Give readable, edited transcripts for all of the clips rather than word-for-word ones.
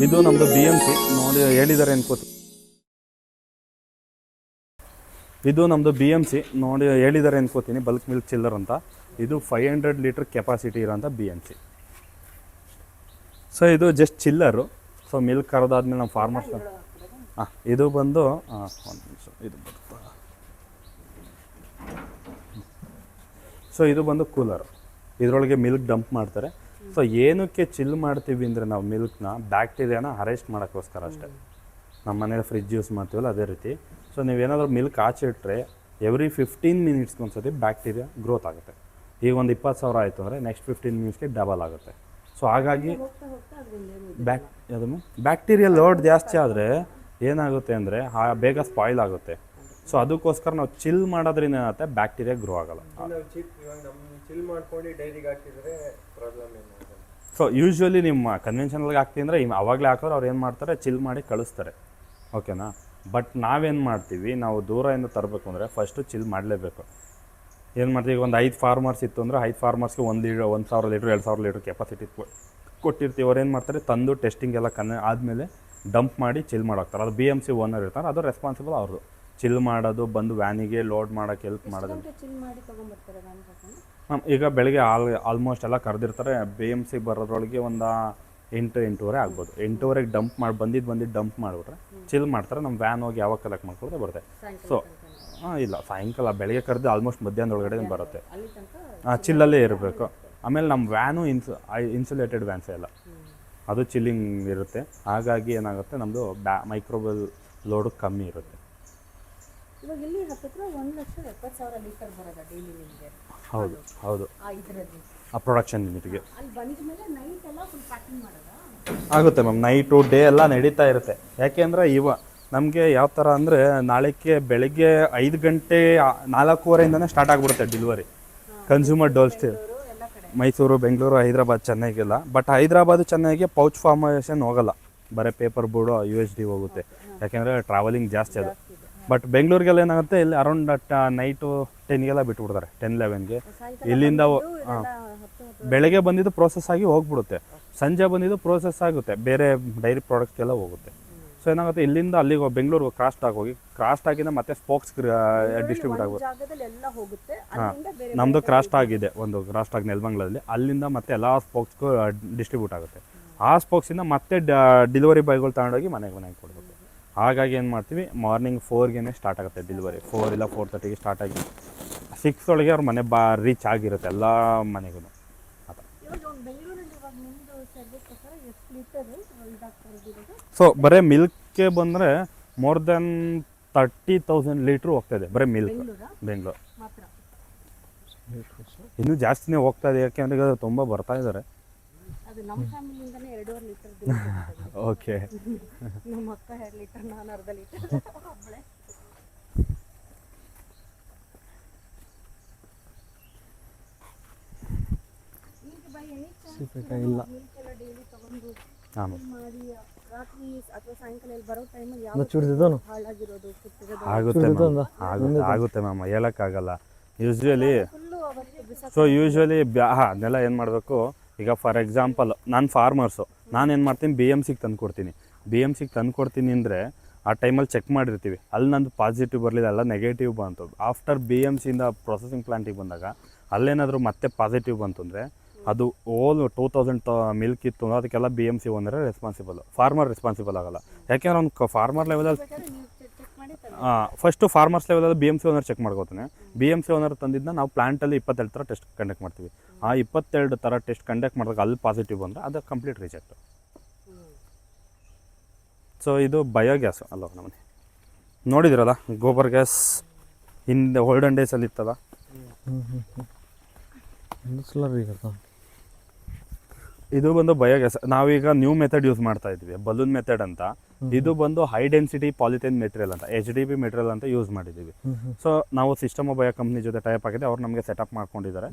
ಇದು ನಮ್ಮದು BMC ನೋಡಿ ಹೇಳಿದ್ದಾರೆ ಅನ್ಕೋತೀನಿ. ಇದು ನಮ್ಮದು BMC ನೋಡಿ ಹೇಳಿದ್ದಾರೆ ಅನ್ಕೋತೀನಿ, ಬಲ್ಕ್ ಮಿಲ್ಕ್ ಚಿಲ್ಲರ್ ಅಂತ. ಇದು 500 ಲೀಟ್ರ್ ಕೆಪಾಸಿಟಿ ಇರೋಂಥ BMC. ಸೊ ಇದು ಜಸ್ಟ್ ಚಿಲ್ಲರು. ಸೊ ಮಿಲ್ಕ್ ಕರೆದಾದ್ಮೇಲೆ ನಮ್ಮ ಫಾರ್ಮರ್ಸ್ ಇದು ಬಂದು ಒಂದು ನಿಮಿಷ ಇದು ಬರುತ್ತಾ. ಸೊ ಇದು ಬಂದು ಕೂಲರು, ಇದರೊಳಗೆ ಮಿಲ್ಕ್ ಡಂಪ್ ಮಾಡ್ತಾರೆ. ಸೊ ಏನಕ್ಕೆ ಚಿಲ್ ಮಾಡ್ತೀವಿ ಅಂದರೆ ನಾವು ಮಿಲ್ಕ್ನ ಬ್ಯಾಕ್ಟೀರಿಯಾನ ಅರೆಸ್ಟ್ ಮಾಡೋಕ್ಕೋಸ್ಕರ ಅಷ್ಟೇ. ನಮ್ಮ ಮನೇಲಿ ಫ್ರಿಜ್ ಯೂಸ್ ಮಾಡ್ತೀವಲ್ಲ ಅದೇ ರೀತಿ. ಸೊ ನೀವೇನಾದರೂ ಮಿಲ್ಕ್ ಆಚೆ ಇಟ್ಟರೆ ಎವ್ರಿ 15 ಮಿನಿಟ್ಸ್ಗೆ ಒಂದ್ಸತಿ ಬ್ಯಾಕ್ಟೀರಿಯಾ ಗ್ರೋತ್ ಆಗುತ್ತೆ. ಈಗ ಒಂದು 20,000 ಆಯಿತು ಅಂದರೆ ನೆಕ್ಸ್ಟ್ 15 ಮಿನಿಟ್ಸ್ಗೆ ಡಬಲ್ ಆಗುತ್ತೆ. ಸೊ ಹಾಗಾಗಿ ಅದನ್ನು ಬ್ಯಾಕ್ಟೀರಿಯಾ ಲೋಡ್ ಜಾಸ್ತಿ ಆದರೆ ಏನಾಗುತ್ತೆ ಅಂದರೆ ಬೇಗ ಸ್ಪಾಯ್ಲ್ ಆಗುತ್ತೆ. ಸೊ ಅದಕ್ಕೋಸ್ಕರ ನಾವು ಚಿಲ್ ಮಾಡೋದ್ರಿಂದ ಏನಾಗುತ್ತೆ, ಬ್ಯಾಕ್ಟೀರಿಯಾ ಗ್ರೋ ಆಗಲ್ಲ. ಸೊ ಯೂಶ್ವಲಿ ನಿಮ್ಮ ಕನ್ವೆನ್ಷನಲ್ಗೆ ಹಾಕ್ತೀವಿ ಅಂದರೆ ಅವಾಗಲೇ ಹಾಕೋರು ಅವ್ರು ಏನು ಮಾಡ್ತಾರೆ, ಚಿಲ್ ಮಾಡಿ ಕಳಿಸ್ತಾರೆ, ಓಕೆನಾ. ಬಟ್ ನಾವೇನು ಮಾಡ್ತೀವಿ, ನಾವು ದೂರದಿಂದ ತರಬೇಕು ಅಂದರೆ ಫಸ್ಟು ಚಿಲ್ ಮಾಡಲೇಬೇಕು. ಏನು ಮಾಡ್ತೀವಿ, ಒಂದು 5 ಫಾರ್ಮರ್ಸ್ ಇತ್ತು ಅಂದರೆ 5 ಫಾರ್ಮರ್ಸ್ಗೆ 1,000 ಲೀಟ್ರ್ 2,000 ಲೀಟ್ರ್ ಕೆಪಾಸಿಟಿ ಕೊಟ್ಟಿರ್ತೀವಿ. ಅವ್ರು ಏನು ಮಾಡ್ತಾರೆ, ತಂದು ಟೆಸ್ಟಿಂಗ್ ಎಲ್ಲ ಆದಮೇಲೆ ಡಂಪ್ ಮಾಡಿ ಚಿಲ್ ಮಾಡೋಗ್ತಾರೆ. ಅದು BMC ಓನರ್ ಇರ್ತಾರೆ, ಅದು ರೆಸ್ಪಾನ್ಸಿಬಲ್ ಅವ್ರದ್ದು. ಚಿಲ್ ಮಾಡೋದು, ಬಂದು ವ್ಯಾನಿಗೆ ಲೋಡ್ ಮಾಡೋಕ್ಕೆ ಹೆಲ್ಪ್ ಮಾಡೋದು. ಈಗ ಬೆಳಗ್ಗೆ ಆಲ್ಮೋಸ್ಟ್ ಎಲ್ಲ ಕರೆದಿರ್ತಾರೆ. BMC ಬರೋದ್ರೊಳಗೆ ಒಂದು 8-8:30 ಆಗ್ಬೋದು. 8:30ಗೆ ಡಂಪ್ ಬಂದಿದ್ದು ಡಂಪ್ ಮಾಡಿಬಿಟ್ರೆ ಚಿಲ್ ಮಾಡ್ತಾರೆ. ನಮ್ಮ ವ್ಯಾನ್ ಹೋಗಿ ಯಾವಾಗ ಕಲೆಕ್ಟ್ ಮಾಡ್ಕೊಂಡ್ರೆ ಬರುತ್ತೆ. ಸೊ ಇಲ್ಲ, ಸಾಯಂಕಾಲ ಬೆಳಗ್ಗೆ ಕರೆದು ಆಲ್ಮೋಸ್ಟ್ ಮಧ್ಯಾಹ್ನದೊಳಗಡೆ ಬರುತ್ತೆ. ಚಿಲ್ಲಲ್ಲೇ ಇರಬೇಕು. ಆಮೇಲೆ ನಮ್ಮ ವ್ಯಾನು ಇನ್ಸುಲೇಟೆಡ್ ವ್ಯಾನ್ಸೇ ಎಲ್ಲ, ಅದು ಚಿಲ್ಲಿಂಗ್ ಇರುತ್ತೆ. ಹಾಗಾಗಿ ಏನಾಗುತ್ತೆ, ನಮ್ಮದು ಮೈಕ್ರೋವೇವ್ ಲೋಡು ಕಮ್ಮಿ ಇರುತ್ತೆ. ಹೌದು ಹೌದು, ಆ ಪ್ರೊಡಕ್ಷನ್ ಯೂನಿಟ್ಗೆ ಆಗುತ್ತೆ ಮ್ಯಾಮ್. ನೈಟು ಡೇ ಎಲ್ಲ ನಡೀತಾ ಇರುತ್ತೆ. ಯಾಕೆಂದರೆ ನಮಗೆ ಯಾವ ಥರ ಅಂದರೆ, ನಾಳೆಗೆ ಬೆಳಗ್ಗೆ 5 ಗಂಟೆ 4:15ಇಂದನೇ ಸ್ಟಾರ್ಟ್ ಆಗಿಬಿಡುತ್ತೆ delivery. Consumer doorstep Mysuru, Bengaluru, Hyderabad, ಚೆನ್ನೈಗೆಲ್ಲ. ಬಟ್ ಹೈದರಾಬಾದ್, ಚೆನ್ನೈಗೆ ಪೌಚ್ ಫಾರ್ಮೇಷನ್ ಹೋಗಲ್ಲ, ಬರೀ ಪೇಪರ್ ಬೋರ್ಡು USD ಹೋಗುತ್ತೆ. ಯಾಕೆಂದರೆ ಟ್ರಾವೆಲಿಂಗ್ ಜಾಸ್ತಿ ಅದು. ಬಟ್ ಬೆಂಗಳೂರಿಗೆಲ್ಲ ಏನಾಗುತ್ತೆ, ಇಲ್ಲಿ ಅರೌಂಡ್ ನೈಟು 10ಗೆಲ್ಲ ಬಿಟ್ಬಿಡ್ತಾರೆ, 10-11ಗೆ. ಇಲ್ಲಿಂದ ಬೆಳಗ್ಗೆ ಬಂದಿದ್ದು ಪ್ರೋಸೆಸ್ ಆಗಿ ಹೋಗ್ಬಿಡುತ್ತೆ, ಸಂಜೆ ಬಂದಿದ್ದು ಪ್ರೋಸೆಸ್ ಆಗುತ್ತೆ, ಬೇರೆ ಡೈರಿ ಪ್ರಾಡಕ್ಟ್ಗೆಲ್ಲ ಹೋಗುತ್ತೆ. ಸೊ ಏನಾಗುತ್ತೆ, ಇಲ್ಲಿಂದ ಅಲ್ಲಿಗೆ ಬೆಂಗಳೂರು ಕ್ರಾಸ್ಟ್ ಆಗಿಂದ ಮತ್ತೆ ಸ್ಪೋಕ್ಸ್ ಡಿಸ್ಟ್ರಿಬ್ಯೂಟ್ ಆಗುತ್ತೆ. ಹಾಂ, ನಮ್ಮದು ಕ್ರಾಸ್ಟ್ ಆಗಿದೆ, ಒಂದು ಕ್ರಾಸ್ಟ್ ಆಗಿ ನೆಲಮಂಗಲದಲ್ಲಿ. ಅಲ್ಲಿಂದ ಮತ್ತೆ ಎಲ್ಲ ಸ್ಪೋಕ್ಸ್ಗೂ ಡಿಸ್ಟ್ರಿಬ್ಯೂಟ್ ಆಗುತ್ತೆ. ಆ ಸ್ಪೋಕ್ಸಿಂದ ಮತ್ತೆ ಡೆಲಿವರಿ ಬಾಯ್ಗಳು ತಗೊಂಡೋಗಿ ಮನೆಗೆ ಕೊಡಬೇಕು. ಹಾಗಾಗಿ ಏನು ಮಾಡ್ತೀವಿ, ಮಾರ್ನಿಂಗ್ 4ಗೆ ಸ್ಟಾರ್ಟ್ ಆಗುತ್ತೆ ಡೆಲಿವರಿ. 4 ಇಲ್ಲ 4:30ಗೆ ಸ್ಟಾರ್ಟ್ ಆಗಿ 6 ಒಳಗೆ ಅವ್ರ ಮನೆ ರೀಚ್ ಆಗಿರುತ್ತೆ ಎಲ್ಲ ಮನೆಗೂ. ಸೊ ಬರೀ ಮಿಲ್ಕ್ಗೆ ಬಂದರೆ ಮೋರ್ ದೆನ್ 30,000 ಲೀಟ್ರ್ ಹೋಗ್ತಾಯಿದೆ ಬರೀ ಮಿಲ್ಕ್ ಬೆಂಗಳೂರು. ಇನ್ನೂ ಜಾಸ್ತಿನೇ ಹೋಗ್ತಾ ಇದೆ, ಯಾಕೆಂದರೆ ಈಗ ತುಂಬ ಬರ್ತಾ ಇದ್ದಾರೆ. ಓಕೆ, ನಮ್ಮ ಅಕ್ಕ 2 ಲೀಟರ್, ನಾನು ಅರ್ಧ ಲೀಟರ್. ಇಲ್ಲ ಆಗುತ್ತೆ ಮ್ಯಾಮ್, ಹೇಳೋಕ್ಕಾಗಲ್ಲ ಯೂಶ್ವಲಿ. ಸೊ ಯೂಶ್ವಲಿ ಅದನ್ನೆಲ್ಲ ಏನು ಮಾಡಬೇಕು, ಈಗ ಫಾರ್ ಎಕ್ಸಾಂಪಲ್ ನಾನು ಫಾರ್ಮರ್ಸು, ನಾನೇನು ಮಾಡ್ತೀನಿ, BMCಗೆ ತಂದು ಕೊಡ್ತೀನಿ ಅಂದರೆ ಆ ಟೈಮಲ್ಲಿ ಚೆಕ್ ಮಾಡಿರ್ತೀವಿ. ಅಲ್ಲಿ ನಂದು ಪಾಸಿಟಿವ್ ಬರಲಿಲ್ಲ, ಎಲ್ಲ ನೆಗೆಟಿವ್ ಬಂತು. ಆಫ್ಟರ್ BMCಯಿಂದ ಪ್ರೊಸೆಸಿಂಗ್ ಪ್ಲಾಂಟಿಗೆ ಬಂದಾಗ ಅಲ್ಲೇನಾದರೂ ಮತ್ತೆ ಪಾಸಿಟಿವ್ ಬಂತು ಅಂದರೆ ಅದು 2,000 ಮಿಲ್ಕ್ ಇತ್ತು, ಅದಕ್ಕೆಲ್ಲ BMC ಓನರೇ ರೆಸ್ಪಾನ್ಸಿಬಲ್, ಫಾರ್ಮರ್ ರೆಸ್ಪಾನ್ಸಿಬಲ್ ಆಗಲ್ಲ. ಯಾಕೆಂದ್ರೆ ಅವ್ನು ಫಾರ್ಮರ್ ಲೆವೆಲಲ್ಲಿ ಫಸ್ಟು ಫಾರ್ಮರ್ಸ್ ಲೆವೆಲಲ್ಲಿ BMC ಓನರ್ ಚೆಕ್ ಮಾಡ್ಕೋತಾನೆ. BMC ಓನರ್ ತಂದಿದ್ದನ್ನ ನಾವು ಪ್ಲಾಂಟಲ್ಲಿ 22 ಥರ ಟೆಸ್ಟ್ ಕಂಡಕ್ಟ್ ಮಾಡ್ತೀವಿ. ಆ 22 ಥರ ಟೆಸ್ಟ್ ಕಂಡಕ್ಟ್ ಮಾಡಿದಾಗ ಅಲ್ಲಿ ಪಾಸಿಟಿವ್ ಬಂದರೆ ಅದು ಕಂಪ್ಲೀಟ್ ರಿಜೆಕ್ಟ್. ಸೊ ಇದು ಬಯೋಗ್ಯಾಸ್ ಅಲ್ಲ, ನಮ್ಮನೆ ನೋಡಿದಿರಲ್ಲ, ಗೋಬರ್ ಗ್ಯಾಸ್ ಹಿಂದೆ ಓಲ್ಡನ್ ಡೇಸಲ್ಲಿ ಇತ್ತಲ್ಲ. ಇದು ಬಂದು ಬಯೋಗ್ಯಾಸ್. ನಾವೀಗ ನ್ಯೂ ಮೆಥಡ್ ಯೂಸ್ ಮಾಡ್ತಾ ಇದ್ವಿ, ಬಲೂನ್ ಮೆಥಡ್ ಅಂತ. ಇದು ಬಂದು ಹೈ ಡೆನ್ಸಿಟಿ ಪಾಲಿಥೇನ್ ಮೆಟೀರಿಯಲ್ ಅಂತ, HDP ಮೆಟೀರಿಯಲ್ ಅಂತ ಯೂಸ್ ಮಾಡಿದ್ದೀವಿ. ಸೊ ನಾವು ಸಿಸ್ಟಮ್ ಬಯೋ ಕಂಪ್ನಿ ಜೊತೆ ಟೈಪ್ ಆಗಿದೆ, ಅವ್ರು ನಮಗೆ ಸೆಟಪ್ ಮಾಡ್ಕೊಂಡಿದ್ದಾರೆ.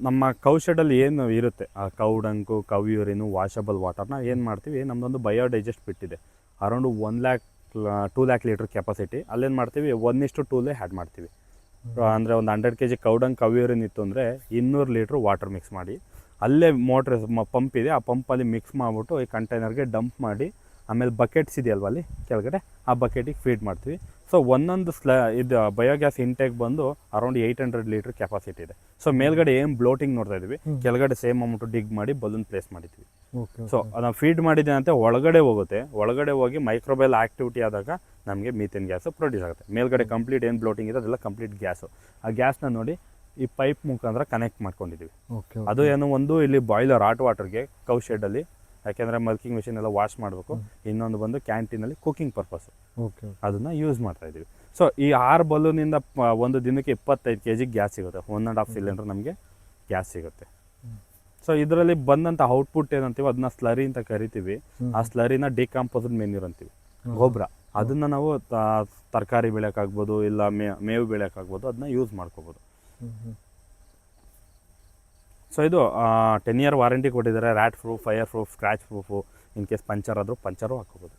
ನಮ್ಮ ಕೌ ಶೆಡಲ್ಲಿ ಏನು ಇರುತ್ತೆ, ಆ cow dung, cow urine, washable ವಾಟರ್ನ ಏನು ಮಾಡ್ತೀವಿ, ನಮ್ಮದೊಂದು ಬಯೋಡೈಜೆಸ್ಟ್ ಬಿಟ್ಟಿದೆ, ಅರೌಂಡ್ 2 lakh ಲೀಟ್ರ್ ಕೆಪಾಸಿಟಿ. ಅಲ್ಲೇನು ಮಾಡ್ತೀವಿ, 1:2 ಆ್ಯಡ್ ಮಾಡ್ತೀವಿ. ಅಂದರೆ ಒಂದು 100 kg cow dung, cow urine ಇತ್ತು ಅಂದರೆ 200 ಲೀಟ್ರ್ ವಾಟರ್ ಮಿಕ್ಸ್ ಮಾಡಿ ಅಲ್ಲೇ ಮೋಟ್ರ್ ಪಂಪ್ ಇದೆ, ಆ ಪಂಪಲ್ಲಿ ಮಿಕ್ಸ್ ಮಾಡಿಬಿಟ್ಟು ಈ ಕಂಟೈನರ್ಗೆ ಡಂಪ್ ಮಾಡಿ ಆಮೇಲೆ ಬಕೆಟ್ಸ್ ಇದೆಯಲ್ವ ಅಲ್ಲಿ ಕೆಳಗಡೆ, ಆ ಬಕೆಟಿಗೆ ಫೀಡ್ ಮಾಡ್ತೀವಿ. ಸೊ ಒಂದೊಂದು ಇದು ಬಯೋಗ್ಯಾಸ್ ಇಂಟೇಕ್ ಬಂದು ಅರೌಂಡ್ 800 ಲೀಟ್ರ್ ಕೆಪಾಸಿಟಿ ಇದೆ. ಸೊ ಮೇಲ್ಗಡೆ ಏನು ಬ್ಲೋಟಿಂಗ್ ನೋಡ್ತಾ ಇದ್ವಿ, ಕೆಳಗಡೆ ಸೇಮ್ ಅಮೌಂಟು ಡಿಗ್ ಮಾಡಿ ಬಲೂನ್ ಪ್ಲೇಸ್ ಮಾಡಿದ್ವಿ. ಸೊ ನಾವು ಫೀಡ್ ಮಾಡಿದ್ದೆ ಅಂತ ಒಳಗಡೆ ಹೋಗುತ್ತೆ, ಒಳಗಡೆ ಹೋಗಿ ಮೈಕ್ರೋಬೈಲ್ ಆಕ್ಟಿವಿಟಿ ಆದಾಗ ನಮಗೆ ಮೀಥೇನ್ ಗ್ಯಾಸು ಪ್ರೊಡ್ಯೂಸ್ ಆಗುತ್ತೆ. ಮೇಲ್ಗಡೆ ಕಂಪ್ಲೀಟ್ ಏನು ಬ್ಲೋಟಿಂಗ್ ಇದೆ ಅದೆಲ್ಲ ಕಂಪ್ಲೀಟ್ ಗ್ಯಾಸು. ಆ ಗ್ಯಾಸ್ನ ನೋಡಿ ಈ ಪೈಪ್ ಮುಖಾಂತರ ಕನೆಕ್ಟ್ ಮಾಡ್ಕೊಂಡಿದ್ದೀವಿ. ಅದು ಏನೋ ಒಂದು ಇಲ್ಲಿ ಬಾಯ್ಲರ್ ಹಾಟ್ ವಾಟರ್ಗೆ ಕೌ ಶೆಡ್ಡಲ್ಲಿ, ಯಾಕೆಂದರೆ ಮಲ್ಕಿಂಗ್ ಮಿಷಿನ್ ಎಲ್ಲ ವಾಶ್ ಮಾಡಬೇಕು. ಇನ್ನೊಂದು ಬಂದು ಕ್ಯಾಂಟೀನಲ್ಲಿ ಕುಕಿಂಗ್ ಪರ್ಪಸ್ಸು, ಅದನ್ನು ಯೂಸ್ ಮಾಡ್ತಾ ಇದ್ದೀವಿ. ಸೊ ಈ 6 ಬಲೂನಿಂದ ಒಂದು ದಿನಕ್ಕೆ 25 kg ಗ್ಯಾಸ್ ಸಿಗುತ್ತೆ. 1.5 ಸಿಲಿಂಡರ್ ನಮಗೆ ಗ್ಯಾಸ್ ಸಿಗುತ್ತೆ. ಸೊ ಇದರಲ್ಲಿ ಬಂದಂಥ ಔಟ್ಪುಟ್ ಏನಂತೀವಿ ಅದನ್ನ ಸ್ಲರಿ ಅಂತ ಕರಿತೀವಿ. ಆ ಸ್ಲರಿನ ಡಿಕಂಪೋಸ್ಡ್ ಮೆನ್ಯೂರ್ ಅಂತೀವಿ, ಗೊಬ್ಬರ. ಅದನ್ನು ನಾವು ತರಕಾರಿ ಬೆಳೆಯೋಕ್ಕಾಗ್ಬೋದು, ಇಲ್ಲ ಮೇವು ಬೆಳೆಯೋಕ್ಕಾಗ್ಬೋದು, ಅದನ್ನ ಯೂಸ್ ಮಾಡ್ಕೋಬೋದು. ಸೊ ಇದು 10 year ವಾರಂಟಿ ಕೊಟ್ಟಿದ್ದಾರೆ. Rat proof, fire proof, scratch proof. In case puncture ಆದರೂ ಪಂಚರು ಹಾಕೋಬೋದು.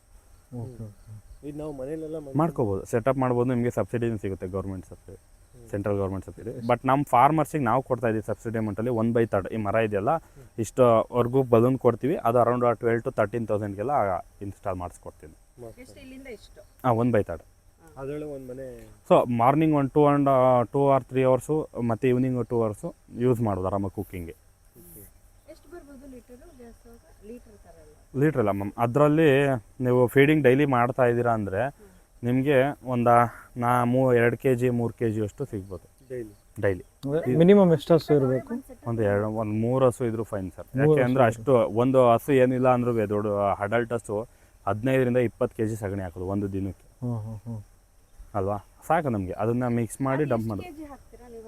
ಇದು ನಾವು ಮನೆಯಲ್ಲೆಲ್ಲ ಮಾಡ್ಕೋಬೋದು, ಸೆಟಪ್ ಮಾಡ್ಬೋದು. ನಿಮಗೆ ಸಬ್ಸಿಡಿನೂ ಸಿಗುತ್ತೆ, government subsidy, central government subsidy. But ನಮ್ಮ ಫಾರ್ಮರ್ಸಿಗೆ ನಾವು ಕೊಡ್ತಾ ಇದ್ದೀವಿ ಸಬ್ಸಿಡಿ ಅಮೌಂಟಲ್ಲಿ 1/3. ಈ ಮರ ಇದೆಯಲ್ಲ ಇಷ್ಟವರೆಗೂ ಬಲೂನ್ ಕೊಡ್ತೀವಿ. ಅದು ಅರೌಂಡ್ 12,000 to 13,000ಗೆಲ್ಲ ಇನ್ಸ್ಟಾಲ್ ಮಾಡಿಸ್ಕೊಡ್ತೀನಿ. ಎಷ್ಟು ಇಲ್ಲಿಂದ ಎಷ್ಟು? 1/3. ಅದರೊಳಗೆ ಒಂದು ಮನೆ. ಸೊ ಮಾರ್ನಿಂಗ್ ಒಂದು 2 or 3 hours ಮತ್ತು ಈವ್ನಿಂಗ್ 2 hours ಯೂಸ್ ಮಾಡೋದು ಆರಾಮಾಗಿ ಕುಕ್ಕಿಂಗೆ. ಎಷ್ಟು ಬರ್ಬೋದು ಲೀಟರು ಗ್ಯಾಸ್? ಲೀಟರ್ ಥರ ಅಲ್ಲ, ಲೀಟ್ರ್ ಇಲ್ಲ ಮ್ಯಾಮ್. ಅದರಲ್ಲಿ ನೀವು ಫೀಡಿಂಗ್ ಡೈಲಿ ಮಾಡ್ತಾ ಇದ್ದೀರಾ ಅಂದರೆ ನಿಮಗೆ ಒಂದು 2 kg 3 kg ಅಷ್ಟು ಸಿಗ್ಬೋದು ಡೈಲಿ. ಮಿನಿಮಮ್ ಎಷ್ಟು ಹಸು ಇರಬೇಕು? ಒಂದು 3 ಹಸು ಇದ್ರು ಫೈನ್ ಸರ್. ಯಾಕೆ ಅಂದರೆ ಅಷ್ಟು ಒಂದು ಹಸು ಏನಿಲ್ಲ ಅಂದ್ರೂ ದೊಡ್ಡ ಅಡಲ್ಟ್ ಹಸು 15 to 20 kg ಸಗಣಿ ಹಾಕೋದು ಒಂದು ದಿನಕ್ಕೆ ಅಲ್ವಾ, ಸಾಕು ನಮಗೆ. ಅದನ್ನು ಮಿಕ್ಸ್ ಮಾಡಿ ಡಂಪ್ ಮಾಡೋದು.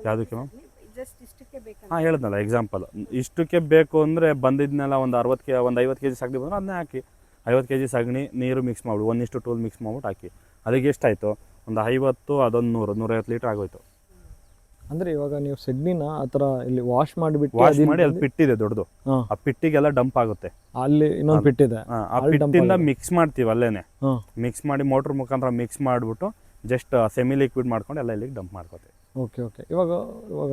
ಯಾವುದಕ್ಕೆ ಮ್ಯಾಮ್? ಜಸ್ಟ್ ಇಷ್ಟಕ್ಕೆ ಬೇಕು. ಹಾಂ ಹೇಳಿದ್ನಲ್ಲ ಎಕ್ಸಾಂಪಲ್, ಇಷ್ಟಕ್ಕೆ ಬೇಕು ಅಂದರೆ ಬಂದಿದ್ನೆಲ್ಲ ಒಂದು 50 kg ಸಗಣಿ ಬಂದರೆ ಅದನ್ನೇ ಹಾಕಿ. 50 kg ಸಗಣಿ ನೀರು ಮಿಕ್ಸ್ ಮಾಡಿ 1:2 ಮಿಕ್ಸ್ ಮಾಡ್ಬಿಟ್ಟು ಹಾಕಿ. ಅದಕ್ಕೆ ಎಷ್ಟಾಯಿತು? ಒಂದು 50, ಅದೊಂದು 100-150 ಲೀಟ್ರ್ ಆಗೋಯ್ತು. ಅಂದರೆ ಇವಾಗ ನೀವು ಸೆಗ್ನಿನ ಆ ಥರ ಇಲ್ಲಿ ವಾಶ್ ಮಾಡಿಬಿಟ್ಟು ವಾಶ್ ಮಾಡಿ ಅಲ್ಲಿ ಪಿಟ್ಟಿದೆ ದೊಡ್ಡದು, ಆ ಪಿಟ್ಟಿಗೆಲ್ಲ ಡಂಪ್ ಆಗುತ್ತೆ. ಅಲ್ಲಿ ಇನ್ನೊಂದು ಪಿಟ್ಟಿದೆ, ಆ ಪಿಟ್ಟಿಂದ ಮಿಕ್ಸ್ ಮಾಡ್ತೀವಿ ಅಲ್ಲೇನೆ. ಮಿಕ್ಸ್ ಮಾಡಿ ಮೋಟ್ರ್ ಮುಖಾಂತರ ಮಿಕ್ಸ್ ಮಾಡಿಬಿಟ್ಟು ಜಸ್ಟ್ ಸೆಮಿ ಲಿಕ್ವಿಡ್ ಮಾಡ್ಕೊಂಡು ಎಲ್ಲ ಇಲ್ಲಿಗೆ ಡಂಪ್ ಮಾಡ್ಕೋತೀವಿ. ಓಕೆ. ಇವಾಗ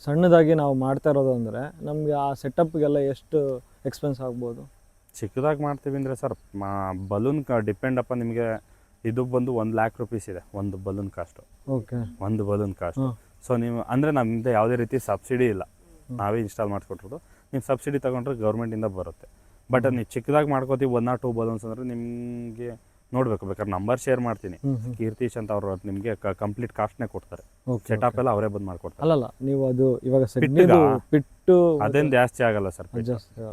ಸಣ್ಣದಾಗಿ ನಾವು ಮಾಡ್ತಾ ಇರೋದು ಅಂದರೆ ನಮಗೆ ಆ ಸೆಟಪ್ಗೆಲ್ಲ ಎಷ್ಟು ಎಕ್ಸ್ಪೆನ್ಸ್ ಆಗ್ಬೋದು? ಚಿಕ್ಕದಾಗಿ ಮಾಡ್ತೀವಿ ಅಂದರೆ ಸರ್ ಬಲೂನ್ ಡಿಪೆಂಡ್ ಅಪ್ಪ. ನಿಮಗೆ ಇದು ಬಂದು 1 lakh rupees ಇದೆ ಒಂದು ಬಲೂನ್ ಕಾಸ್ಟು. ಒಂದು ಬಲೂನ್ ಕಾಸ್ಟ್. ಸೊ ನೀವು ಅಂದರೆ ನಮ್ಮಿಂದ ಯಾವುದೇ ರೀತಿ ಸಬ್ಸಿಡಿ ಇಲ್ಲ, ನಾವೇ ಇನ್ಸ್ಟಾಲ್ ಮಾಡಿಸ್ಕೊಟ್ರೋದು. ನೀವು ಸಬ್ಸಿಡಿ ತೊಗೊಂಡ್ರೆ ಗೌರ್ಮೆಂಟಿಂದ ಬರುತ್ತೆ. ಬಟ್ ನೀವು ಚಿಕ್ಕದಾಗಿ ಮಾಡ್ಕೋತೀವಿ 1 or 2 ಬಲೂನ್ಸ್ ಅಂದರೆ ನಿಮಗೆ ನೋಡಬೇಕು. ಬೇಕಾದ್ರೆ ನಂಬರ್ ಶೇರ್ ಮಾಡ್ತೀನಿ, ಕೀರ್ತೀಶ್ ಅಂತ ಅವರು ನಿಮಗೆ ಕಂಪ್ಲೀಟ್ ಕಾಸ್ಟ್ನೇ ಕೊಡ್ತಾರೆ. ಸೆಟಪ್ ಎಲ್ಲ ಅವರೇ ಬಂದು ಮಾಡ್ಕೊಡ್ತಾರೆ. ಅಲ್ಲಲ್ಲ, ನೀವು ಅದು ಇವಾಗ ಪಿಟ್ಟು ಅದೇನು ಜಾಸ್ತಿ ಆಗಲ್ಲ sir.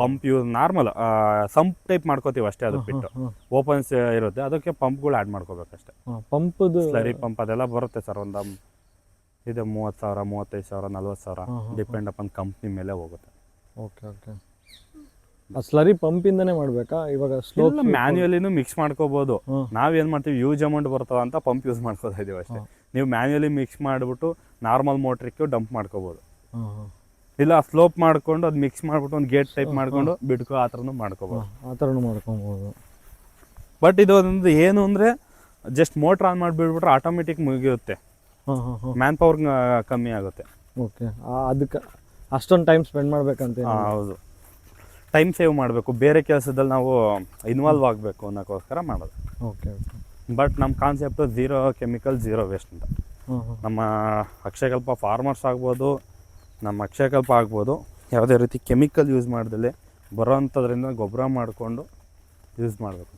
Pump use normal sump type ಮಾಡ್ಕೋತೀವಿ ಅಷ್ಟೇ. ಅದು ಪಿಟ್ಟು ಓಪನ್ಸ್ ಇರುತ್ತೆ, ಅದಕ್ಕೆ ಪಂಪ್ಗಳು ಆ್ಯಡ್ ಮಾಡ್ಕೋಬೇಕಷ್ಟೇ. ಪಂಪ್ದು ಸ್ಲರಿ ಪಂಪ್ ಅದೆಲ್ಲ ಬರುತ್ತೆ ಸರ್. ಒಂದು ಇದು 30,000, 35,000, 40,000 ಡಿಪೆಂಡ್ ಅಪಾನ್ ಕಂಪ್ನಿ ಮೇಲೆ ಹೋಗುತ್ತೆ. ಓಕೆ. ಆ ಸ್ಲರಿ ಪಂಪಿಂದನೇ ಮಾಡಬೇಕಾ? ಇವಾಗ ಸ್ಲೋಪ್ ಮ್ಯಾನ್ಯುಯಲಿನೂ ಮಿಕ್ಸ್ ಮಾಡ್ಕೋಬೋದು. ನಾವೇನು ಮಾಡ್ತೀವಿ, ಯೂಸ್ ಅಮೌಂಟ್ ಬರ್ತಾವ ಅಂತ ಪಂಪ್ ಯೂಸ್ ಮಾಡ್ಕೋತಾ ಇದೀವಿ ಅಷ್ಟೇ. ನೀವು ಮ್ಯಾನ್ಯುಯಲಿ ಮಿಕ್ಸ್ ಮಾಡಿಬಿಟ್ಟು ನಾರ್ಮಲ್ ಮೋಟ್ರಿಕ್ಕೆ ಡಂಪ್ ಮಾಡ್ಕೋಬೋದು. ಇಲ್ಲ ಸ್ಲೋಪ್ ಮಾಡ್ಕೊಂಡು ಅದು ಮಿಕ್ಸ್ ಮಾಡ್ಬಿಟ್ಟು ಒಂದು ಗೇಟ್ ಟೈಪ್ ಮಾಡ್ಕೊಂಡು ಬಿಡ್ಕೋ ಆ ಥರನೂ ಮಾಡ್ಕೋಬೋದು. ಬಟ್ ಇದು ಒಂದು ಏನು ಅಂದರೆ ಜಸ್ಟ್ ಮೋಟ್ರ್ ಆನ್ ಮಾಡಿಬಿಟ್ಬಿಟ್ರೆ ಆಟೋಮೆಟಿಕ್ ಮುಗಿಯುತ್ತೆ, ಮ್ಯಾನ್ ಪವರ್ ಕಮ್ಮಿ ಆಗುತ್ತೆ. ಓಕೆ. ಅದಕ್ಕೆ ಅಷ್ಟೊಂದು ಟೈಮ್ ಸ್ಪೆಂಡ್ ಮಾಡ್ಬೇಕಂತ? ಹೌದು, ಟೈಮ್ ಸೇವ್ ಮಾಡಬೇಕು. ಬೇರೆ ಕೆಲಸದಲ್ಲಿ ನಾವು ಇನ್ವಾಲ್ವ್ ಆಗಬೇಕು ಅನ್ನೋಕ್ಕೋಸ್ಕರ ಮಾಡೋದು. ಓಕೆ. ಬಟ್ ನಮ್ಮ ಕಾನ್ಸೆಪ್ಟು 0 ಕೆಮಿಕಲ್ 0 ವೇಸ್ಟ್ ಅಂತ. ನಮ್ಮ ಅಕ್ಷಯಕಲ್ಪ ಫಾರ್ಮರ್ಸ್ ಆಗ್ಬೋದು, ನಮ್ಮ ಅಕ್ಷಯಕಲ್ಪ ಆಗ್ಬೋದು, ಯಾವುದೇ ರೀತಿ ಕೆಮಿಕಲ್ ಯೂಸ್ ಮಾಡ್ದಲೇ ಬರೋವಂಥದ್ರಿಂದ ಗೊಬ್ಬರ ಮಾಡಿಕೊಂಡು ಯೂಸ್ ಮಾಡಬೇಕು.